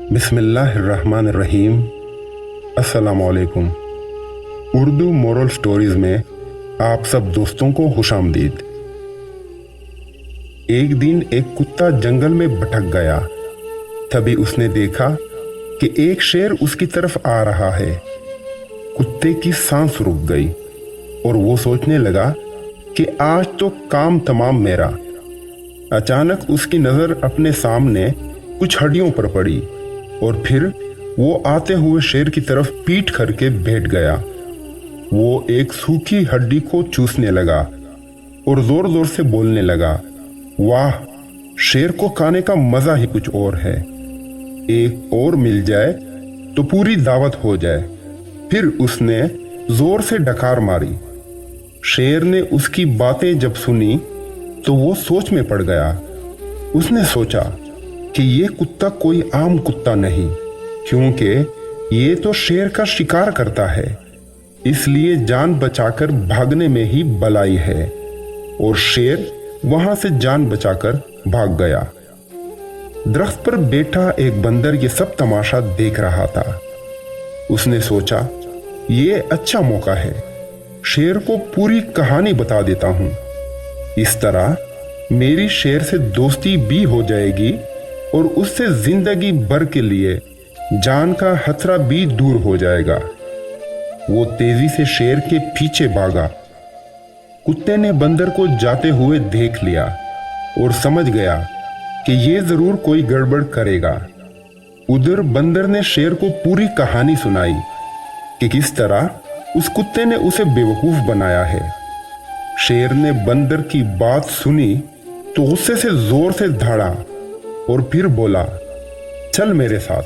बिस्मिल्लाहिर्रहमानिर्रहीम। अस्सलाम वालेकुम। उर्दू मोरल स्टोरीज में आप सब दोस्तों को खुशामदीद। एक दिन एक कुत्ता जंगल में भटक गया। तभी उसने देखा कि एक शेर उसकी तरफ आ रहा है। कुत्ते की सांस रुक गई और वो सोचने लगा कि आज तो काम तमाम मेरा। अचानक उसकी नजर अपने सामने कुछ हड्डियों पर पड़ी और फिर वो आते हुए शेर की तरफ पीठ करके बैठ गया। वो एक सूखी हड्डी को चूसने लगा और जोर जोर से बोलने लगा, वाह, शेर को खाने का मजा ही कुछ और है। एक और मिल जाए तो पूरी दावत हो जाए। फिर उसने जोर से डकार मारी। शेर ने उसकी बातें जब सुनी तो वो सोच में पड़ गया। उसने सोचा कि ये कुत्ता कोई आम कुत्ता नहीं, क्योंकि ये तो शेर का शिकार करता है, इसलिए जान बचाकर भागने में ही भलाई है। और शेर वहां से जान बचाकर भाग गया। दरख्त पर बैठा एक बंदर ये सब तमाशा देख रहा था। उसने सोचा, ये अच्छा मौका है, शेर को पूरी कहानी बता देता हूं। इस तरह मेरी शेर से दोस्ती भी हो जाएगी और उससे जिंदगी भर के लिए जान का खतरा भी दूर हो जाएगा। वो तेजी से शेर के पीछे भागा। कुत्ते ने बंदर को जाते हुए देख लिया और समझ गया कि ये जरूर कोई गड़बड़ करेगा। उधर बंदर ने शेर को पूरी कहानी सुनाई कि किस तरह उस कुत्ते ने उसे बेवकूफ बनाया है। शेर ने बंदर की बात सुनी तो गुस्से से जोर से दहाड़ा और फिर बोला, चल मेरे साथ,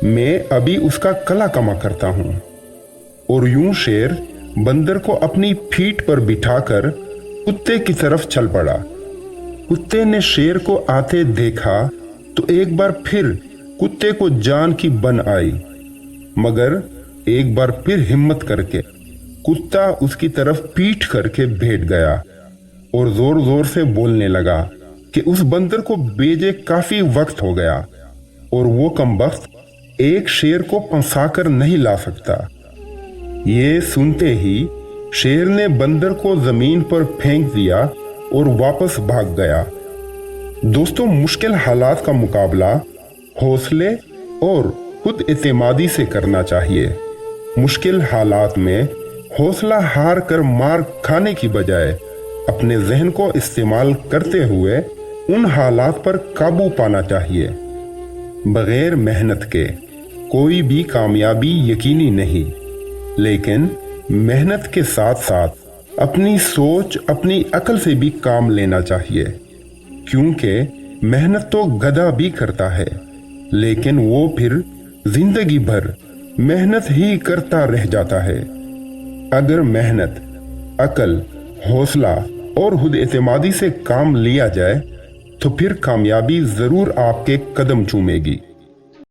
मैं अभी उसका कला कमा करता हूं। और यूं शेर बंदर को अपनी पीठ पर बिठाकर कुत्ते की तरफ चल पड़ा। कुत्ते ने शेर को आते देखा तो एक बार फिर कुत्ते को जान की बन आई, मगर एक बार फिर हिम्मत करके कुत्ता उसकी तरफ पीठ करके बैठ गया और जोर जोर से बोलने लगा कि उस बंदर को बेजे काफी वक्त हो गया और वो कमबख्त एक शेर को फंसाकर नहीं ला सकता। ये सुनते ही शेर ने बंदर को जमीन पर फेंक दिया और वापस भाग गया। दोस्तों, मुश्किल हालात का मुकाबला हौसले और खुद एतमादी से करना चाहिए। मुश्किल हालात में हौसला हार कर मार खाने की बजाय अपने जहन को इस्तेमाल करते हुए उन हालात पर काबू पाना चाहिए। बगैर मेहनत के कोई भी कामयाबी यकीनी नहीं, लेकिन मेहनत के साथ साथ अपनी सोच, अपनी अकल से भी काम लेना चाहिए, क्योंकि मेहनत तो गधा भी करता है, लेकिन वो फिर जिंदगी भर मेहनत ही करता रह जाता है। अगर मेहनत, अकल, हौसला और खुद एतमादी से काम लिया जाए तो फिर कामयाबी जरूर आपके कदम चूमेगी।